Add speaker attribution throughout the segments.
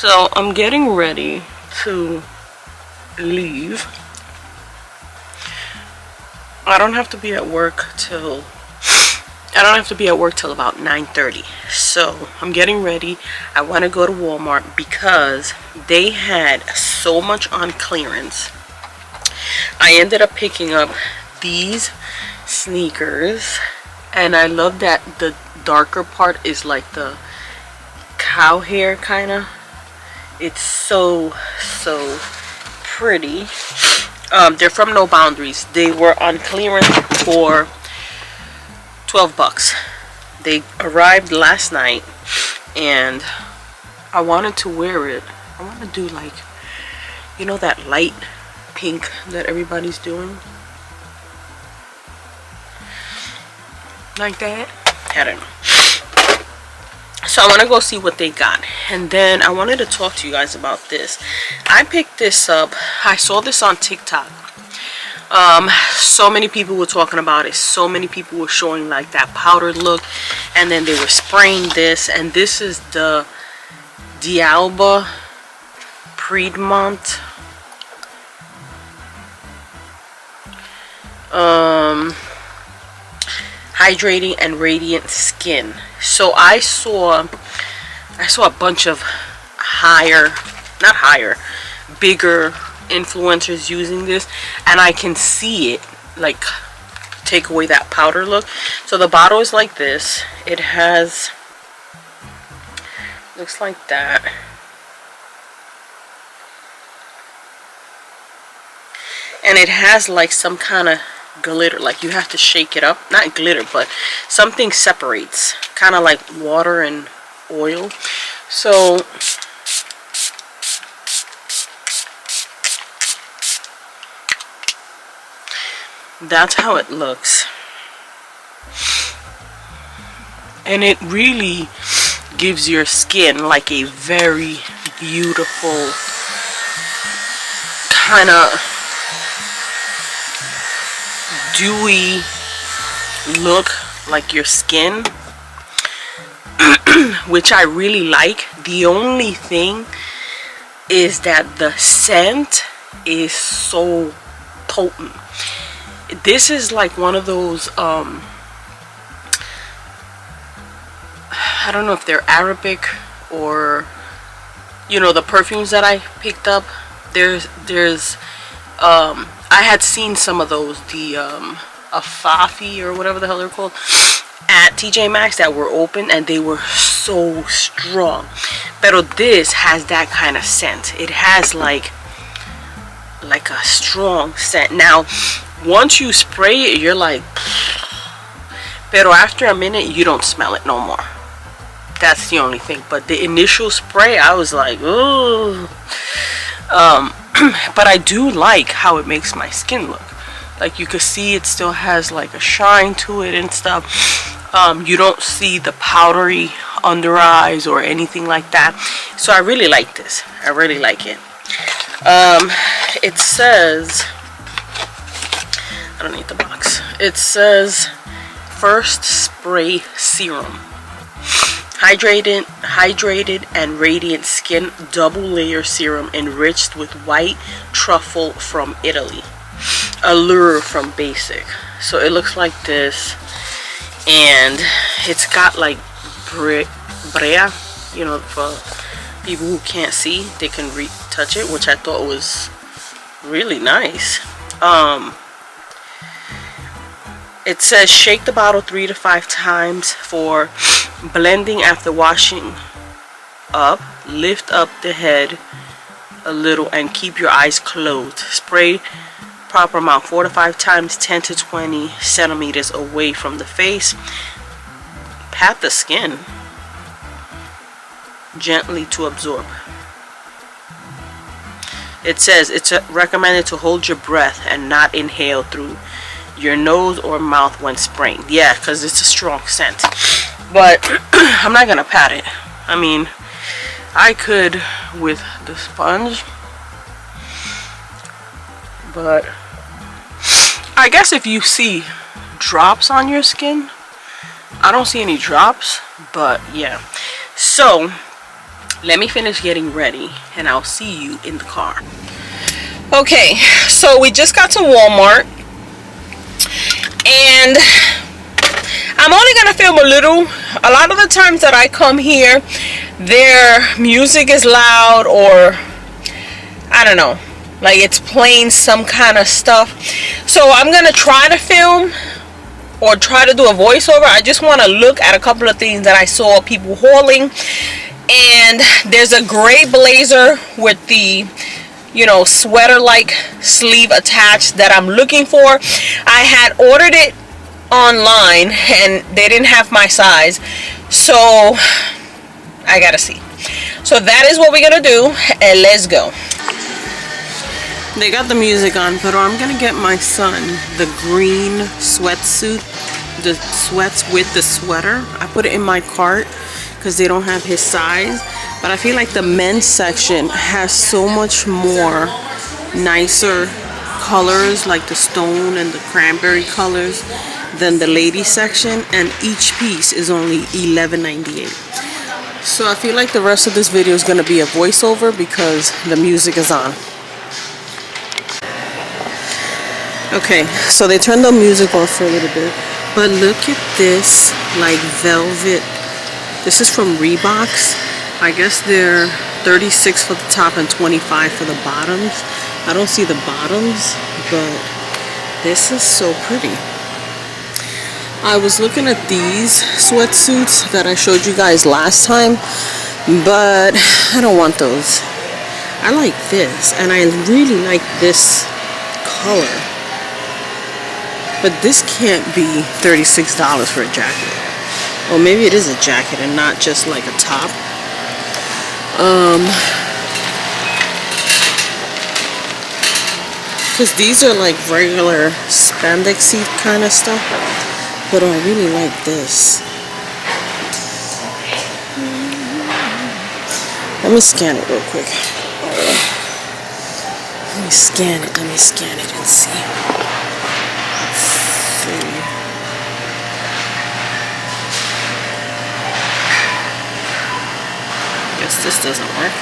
Speaker 1: So I'm getting ready to leave. I don't have to be at work till about 9:30. So I'm getting ready. I want to go to Walmart because they had so much on clearance. I ended up picking up these sneakers, and I love that the darker part is like the cow hair kind of. It's so pretty. They're from No Boundaries. They were on clearance for 12 bucks. They arrived last night, and I wanted to wear it. I want to do like, you know, that light pink that everybody's doing, like that. I don't know. So I want to go see what they got, and then I wanted to talk to you guys about this. I picked this up. I saw this on TikTok. So many people were talking about it. So many people were showing like that powdered look, and then they were spraying this. And this is the D'Alba Piedmont hydrating and radiant skin. So I saw a bunch of bigger influencers using this, and I can see it like take away that powder look. So the bottle is like this. It has, looks like that. And it has like some kind of glitter, like you have to shake it up, not glitter, but something separates, kind of like water and oil. So that's how it looks, and it really gives your skin like a very beautiful kind of dewy look, like your skin, which I really like. The only thing is that the scent is so potent. This is like one of those I don't know if they're Arabic or, you know, the perfumes that I picked up. There's I had seen some of those, the Afafi or whatever the hell they're called, at TJ Maxx that were open, and they were so strong. But this has that kind of scent. It has like a strong scent. Now, once you spray it, you're like, but after a minute, you don't smell it no more. That's the only thing. But the initial spray, I was like, ooh. But I do like how it makes my skin look. Like you can see it still has like a shine to it and stuff. You don't see the powdery under eyes or anything like that. So I really like this. I really like it. It says, I don't need the box. It says first spray serum. Hydrated and radiant skin, double layer serum enriched with white truffle from Italy. Allure from Basic. So it looks like this, and it's got like brea, you know, for people who can't see, they can touch it, which I thought was really nice. It says shake the bottle 3 to 5 times for blending after washing up. Lift up the head a little and keep your eyes closed. Spray proper amount 4 to 5 times, 10 to 20 centimeters away from the face. Pat the skin gently to absorb. It says it's recommended to hold your breath and not inhale through your nose or mouth when spraying. Yeah, because it's a strong scent. But I'm not gonna pat it. I mean, I could with the sponge, but I guess if you see drops on your skin, I don't see any drops, but yeah. So Let me finish getting ready and I'll see you in the car. Okay, so we just got to Walmart and I'm only gonna film a lot of the times that I come here, their music is loud, or I don't know, like it's playing some kind of stuff. So I'm gonna try to film or try to do a voiceover. I just want to look at a couple of things that I saw people hauling. And there's a gray blazer with the, you know, sweater like sleeve attached that I'm looking for. I had ordered it online and they didn't have my size, so I gotta see. So that is what we're gonna do, and let's go. They got the music on, but I'm gonna get my son the green sweatsuit, the sweats with the sweater. I put it in my cart because they don't have his size, but I feel like the men's section has so much more nicer colors, like the stone and the cranberry colors, than the ladies section, and each piece is only $11.98. So I feel like the rest of this video is going to be a voiceover because the music is on. Okay, so they turned the music off for a little bit, but look at this, like velvet. This is from Reeboks. I guess they're 36 for the top and 25 for the bottoms. I don't see the bottoms, but this is so pretty. I was looking at these sweatsuits that I showed you guys last time, but I don't want those. I like this, and I really like this color. But this can't be $36 for a jacket. Or maybe it is a jacket and not just like a top. Because these are like regular spandexy kind of stuff. But I really like this. Let me scan it real quick. Let me scan it and see. Guess this doesn't work.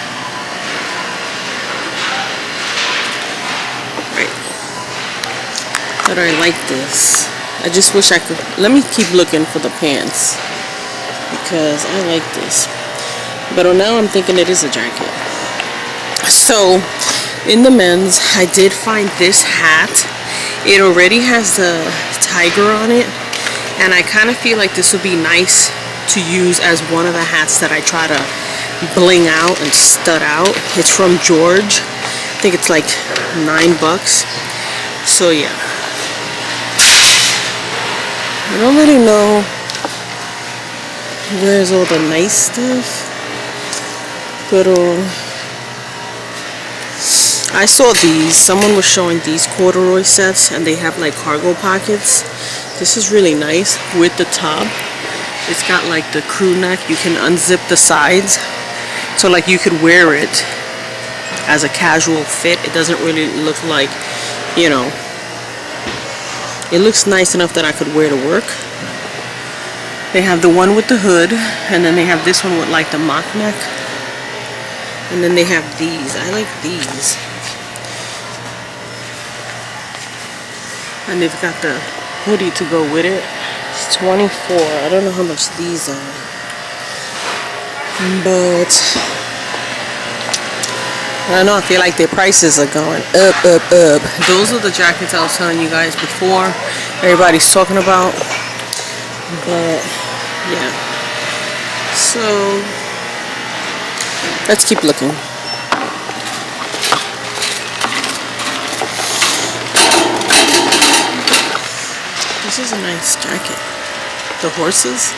Speaker 1: Right. But I like this. I just wish I could. Let me keep looking for the pants because I like this. But now I'm thinking it is a jacket. So in the men's, I did find this hat. It already has the tiger on it, and I kind of feel like this would be nice to use as one of the hats that I try to bling out and stud out. It's from George. I think it's like $9. So yeah, I don't really know where's all the nice stuff, but I saw these. Someone was showing these corduroy sets, and they have like cargo pockets. This is really nice with the top. It's got like the crew neck. You can unzip the sides, so like you could wear it as a casual fit. It doesn't really look like, you know, it looks nice enough that I could wear to work. They have the one with the hood, and then they have this one with like the mock neck, and then they have these. I like these. And they've got the hoodie to go with it. It's $24. I don't know how much these are, but I don't know. I feel like their prices are going up, up, up. Those are the jackets I was telling you guys before. Everybody's talking about. But yeah. So let's keep looking. This is a nice jacket. The horses.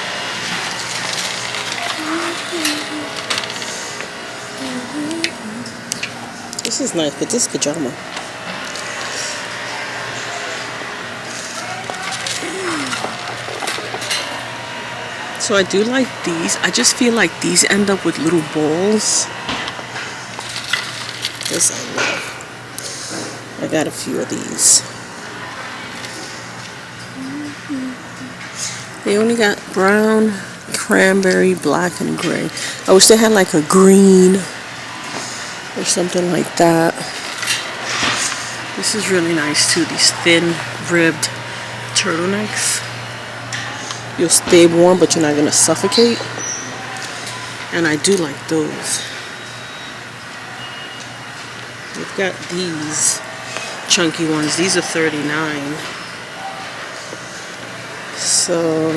Speaker 1: This is nice, but this pajama. So I do like these. I just feel like these end up with little balls. This I love. I got a few of these. They only got brown, cranberry, black, and gray. I wish they had like a green or something like that. This is really nice too, these thin ribbed turtlenecks. You'll stay warm, but you're not gonna suffocate. And I do like those. We've got these chunky ones. These are $39. So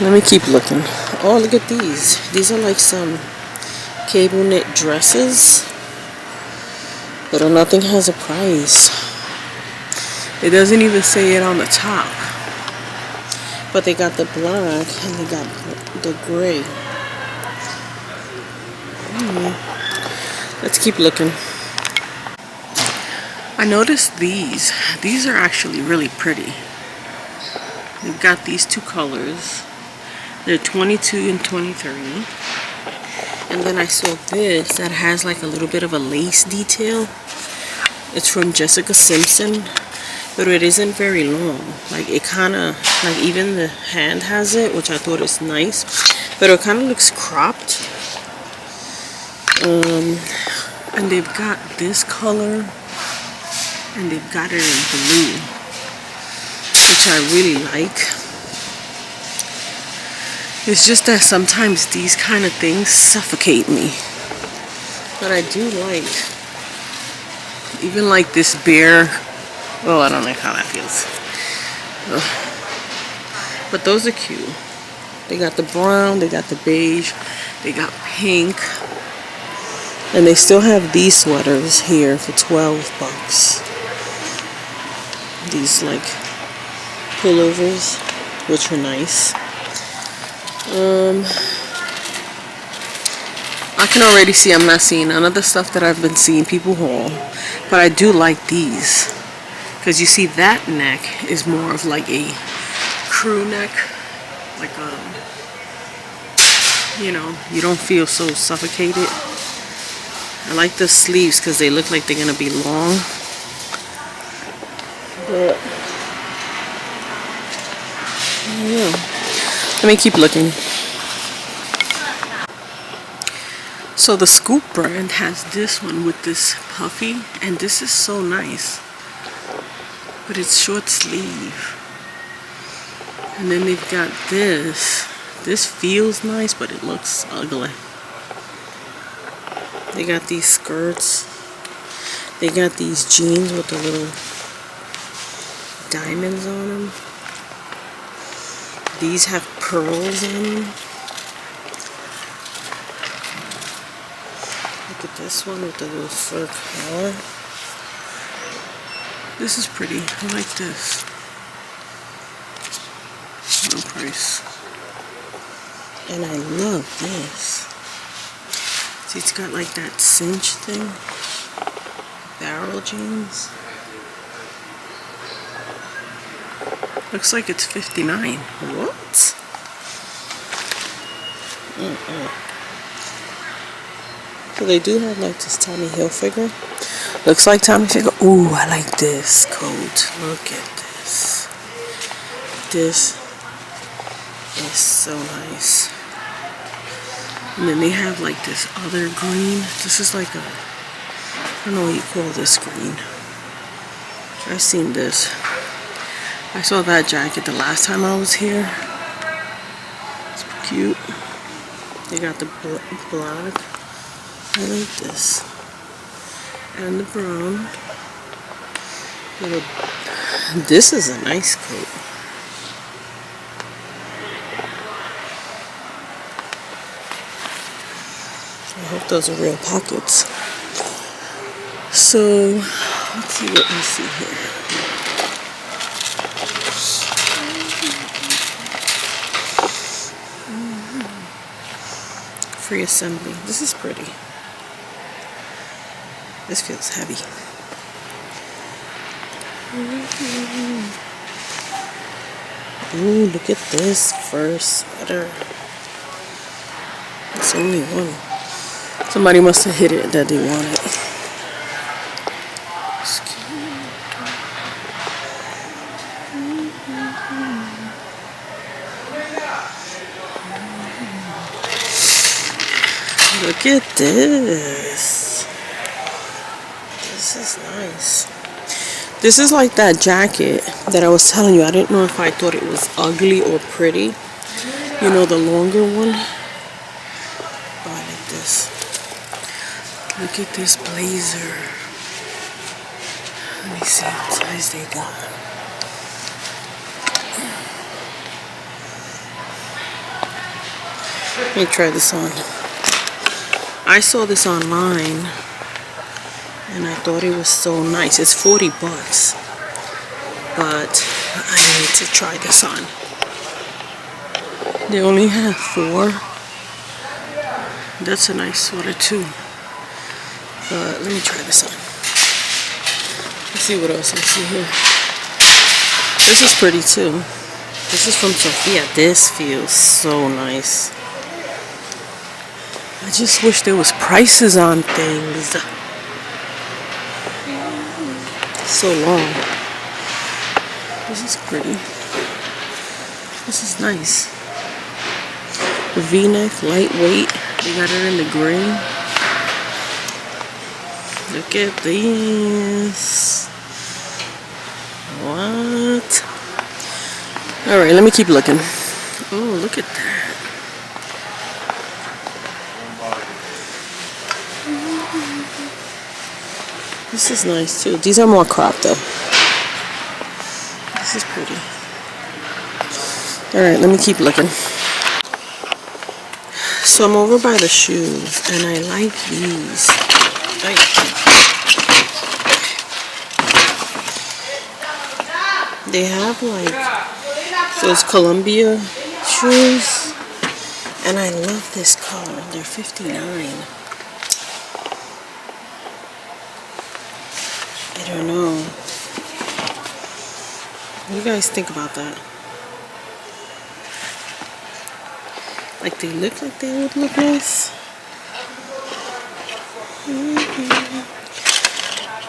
Speaker 1: let me keep looking. Oh, look at these. These are like some cable knit dresses, but nothing has a price. It doesn't even say it on the top. But they got the black and they got the gray. Let's keep looking. I noticed these. These are actually really pretty. We've got these two colors. They're 22 and 23. And then I saw this that has like a little bit of a lace detail. It's from Jessica Simpson, but it isn't very long. Like it kind of, like even the hand has it, which I thought is nice, but it kind of looks cropped. And they've got this color, and they've got it in blue, which I really like. It's just that sometimes these kind of things suffocate me. But I do like, even like this bear. Oh, I don't like how that feels. Ugh. But those are cute. They got the brown, they got the beige, they got pink. And they still have these sweaters here for $12. These like pullovers, which are nice. I can already see I'm not seeing none of the stuff that I've been seeing people haul, but I do like these because you see that neck is more of like a crew neck, like you know, you don't feel so suffocated. I like the sleeves because they look like they're gonna be long, but yeah. Let me keep looking. So the SOOO brand has this one with this puffy, and this is so nice, but it's short sleeve. And then they've got this. This feels nice, but it looks ugly. They got these skirts. They got these jeans with the little diamonds on them. These have pearls on them. Look at this one with the little fur collar. This is pretty. I like this. No price. And I love this. See, it's got like that cinch thing. Barrel jeans. Looks like it's $59. What? So they do have like this Tommy Hilfiger. Looks like Tommy Hilfiger. Ooh, I like this coat. Look at this. This is so nice. And then they have like this other green. This is like a, I don't know what you call this green. I've seen this. I saw that jacket the last time I was here. It's cute. They got the black. I like this. And the brown. This is a nice coat. I hope those are real pockets. So, let's see what we see here. Free assembly. This is pretty. This feels heavy. Ooh, look at this fur sweater. It's only one. Somebody must have hit it that they wanted. It's cute. Look at this. This is nice. This is like that jacket that I was telling you. I didn't know if I thought it was ugly or pretty. You know, the longer one. Oh, I like this. Look at this blazer. Let me see what size they got. Let me try this on. I saw this online and I thought it was so nice. It's 40 bucks. But I need to try this on. They only have 4. That's a nice sweater too. But let me try this on. Let's see what else I see here. This is pretty too. This is from Sophia. This feels so nice. I just wish there was prices on things. So long. This is pretty. This is nice. V-neck, lightweight. They got it in the gray. Look at this. What? Alright, let me keep looking. Oh, look at that. This is nice too. These are more cropped though. This is pretty. Alright, let me keep looking. So I'm over by the shoes and I like these. They have like those Columbia shoes and I love this color. They're $59. I don't know. What do you guys think about that? Like they look like they would look nice.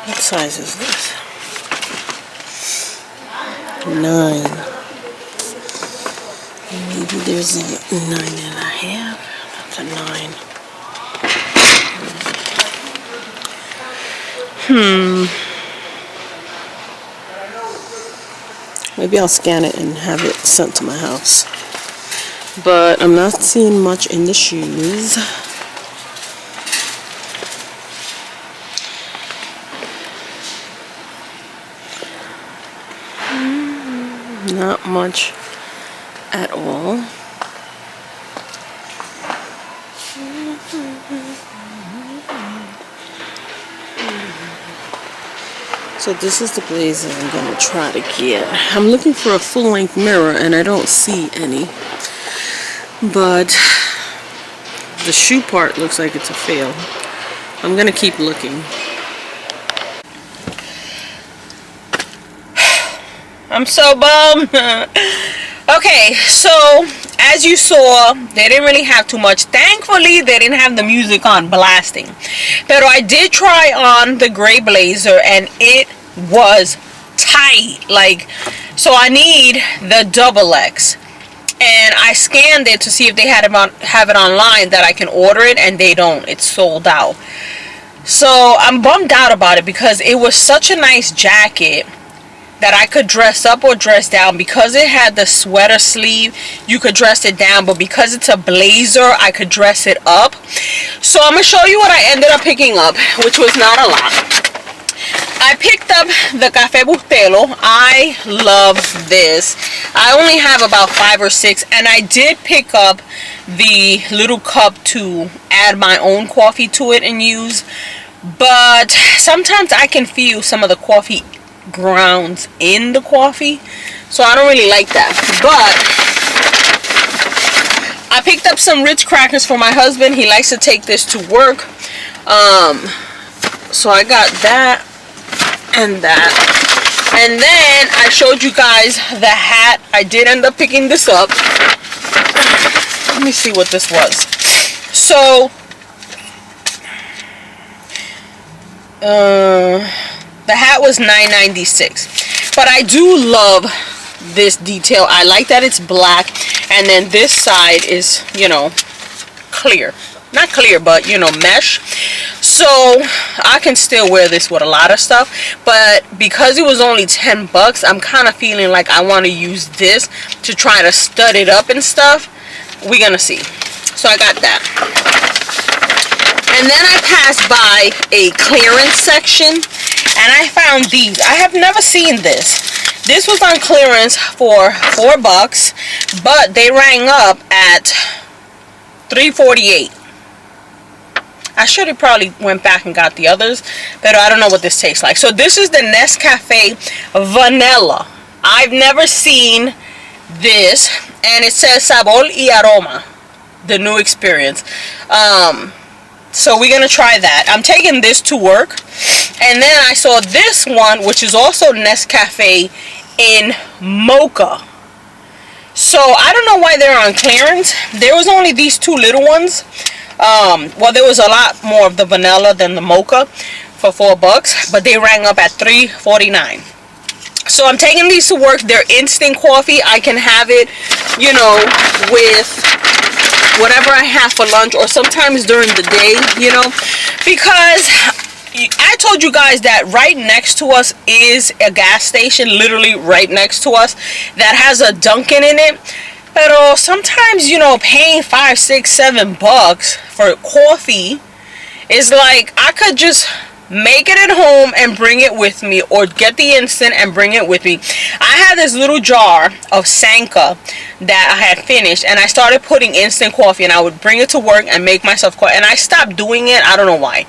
Speaker 1: What size is this? 9. Maybe there's a 9.5. That's a 9. Maybe I'll scan it and have it sent to my house. But I'm not seeing much in the shoes. Not much at all. So this is the blazer I'm gonna try to get. I'm looking for a full-length mirror and I don't see any. But the shoe part looks like it's a fail. I'm gonna keep looking. I'm so bummed. Okay, so as you saw, they didn't really have too much. Thankfully, they didn't have the music on blasting. But I did try on the gray blazer and it was tight. Like, so I need the XXX. And I scanned it to see if they have it online that I can order it, and they don't. It's sold out. So I'm bummed out about it because it was such a nice jacket that I could dress up or dress down. Because it had the sweater sleeve, you could dress it down, but because it's a blazer, I could dress it up. So I'm gonna show you what I ended up picking up, which was not a lot. I picked up the Café Bustelo. I love this. I only have about 5 or 6, and I did pick up the little cup to add my own coffee to it and use. But sometimes I can feel some of the coffee grounds in the coffee, so I don't really like that. But I picked up some Ritz crackers for my husband. He likes to take this to work. So I got that and that. And then I showed you guys the hat. I did end up picking this up. Let me see what this was. So the hat was $9.96, but I do love this detail. I like that it's black, and then this side is, you know, clear. not clear, but you know, mesh. So I can still wear this with a lot of stuff, but because it was only 10 bucks, I'm kind of feeling like I want to use this to try to stud it up and stuff. We're gonna see. So I got that. And then I passed by a clearance section and I found these. I have never seen this. This was on clearance for 4 bucks, but they rang up at $3.48. I should have probably went back and got the others, but I don't know what this tastes like. So this is the Nescafe Vanilla. I've never seen this, and it says Sabor y Aroma, the new experience. So we're gonna try that. I'm taking this to work, and then I saw this one, which is also Nescafe in Mocha. So I don't know why they're on clearance. There was only these 2 little ones. Well, there was a lot more of the vanilla than the mocha for 4 bucks, but they rang up at $3.49. So I'm taking these to work. They're instant coffee. I can have it, you know, with whatever I have for lunch, or sometimes during the day, you know, because I told you guys that right next to us is a gas station, literally right next to us, that has a Dunkin' in it. But sometimes, you know, paying $5, $6, $7 bucks for coffee is like, I could just make it at home and bring it with me, or get the instant and bring it with me. I had this little jar of Sanka that I had finished, and I started putting instant coffee, and I would bring it to work and make myself coffee, and I stopped doing it. I don't know why.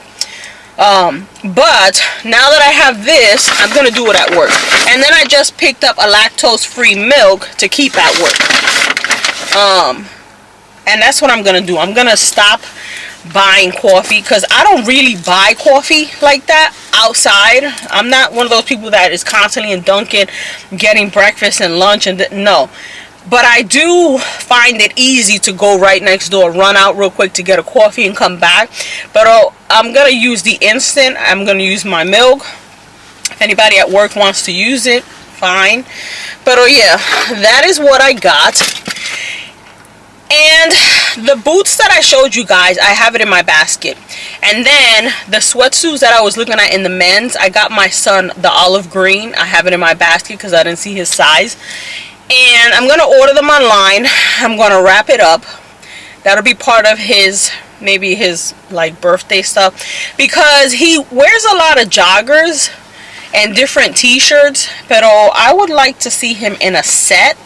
Speaker 1: But now that I have this, I'm gonna do it at work. And then I just picked up a lactose-free milk to keep at work. And that's what I'm gonna do. I'm gonna stop buying coffee, because I don't really buy coffee like that outside. I'm not one of those people that is constantly in Dunkin' getting breakfast and lunch and no. But I do find it easy to go right next door, run out real quick to get a coffee and come back. But I'm going to use the instant. I'm going to use my milk. If anybody at work wants to use it, fine. But yeah, that is what I got. And the boots that I showed you guys, I have it in my basket. And then the sweatsuits that I was looking at in the men's, I got my son the olive green. I have it in my basket because I didn't see his size. And I'm going to order them online. I'm going to wrap it up. That'll be part of his, maybe his like birthday stuff. Because he wears a lot of joggers and different t-shirts. But I would like to see him in a set.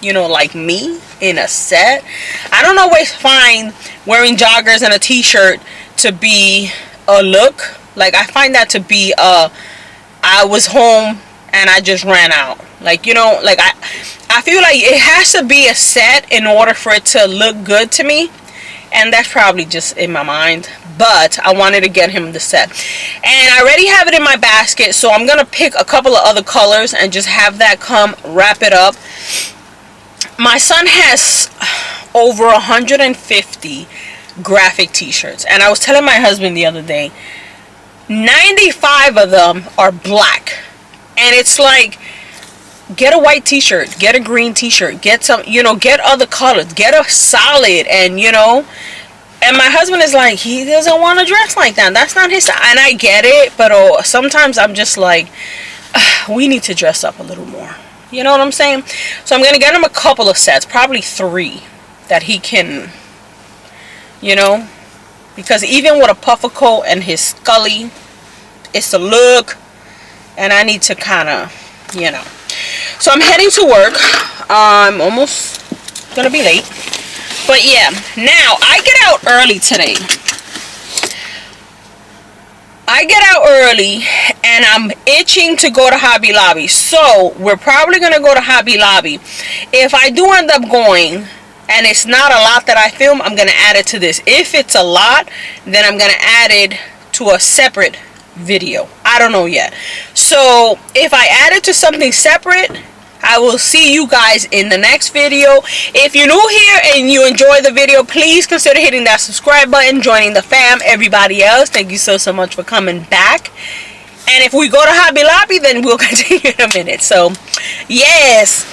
Speaker 1: You know, like me, in a set. I don't always find wearing joggers and a t-shirt to be a look. Like, I find that to be I was home and I just ran out. Like, you know, like I feel like it has to be a set in order for it to look good to me. And that's probably just in my mind. But I wanted to get him the set. And I already have it in my basket. So I'm going to pick a couple of other colors and just have that come, wrap it up. My son has over 150 graphic t-shirts. And I was telling my husband the other day, 95 of them are black. And it's like, get a white t-shirt, get a green t-shirt, get some, you know, get other colors, get a solid, and you know. And my husband is like, he doesn't want to dress like that. That's not his style. And I get it, but sometimes I'm just like, we need to dress up a little more. You know what I'm saying? So I'm going to get him a couple of sets, probably 3, that he can, you know. Because even with a puffer coat and his scully, it's a look. And I need to kind of, you know. So I'm heading to work. I'm almost going to be late. But yeah, now I get out early today. I get out early and I'm itching to go to Hobby Lobby. So we're probably going to go to Hobby Lobby. If I do end up going and it's not a lot that I film, I'm going to add it to this. If it's a lot, then I'm going to add it to a separate video. I don't know yet. So if I add it to something separate, I will see you guys in the next video. If you're new here and you enjoy the video, please consider hitting that subscribe button, joining the fam. Everybody else, thank you so much for coming back. And if we go to Hobby Lobby, then we'll continue in a minute. So yes.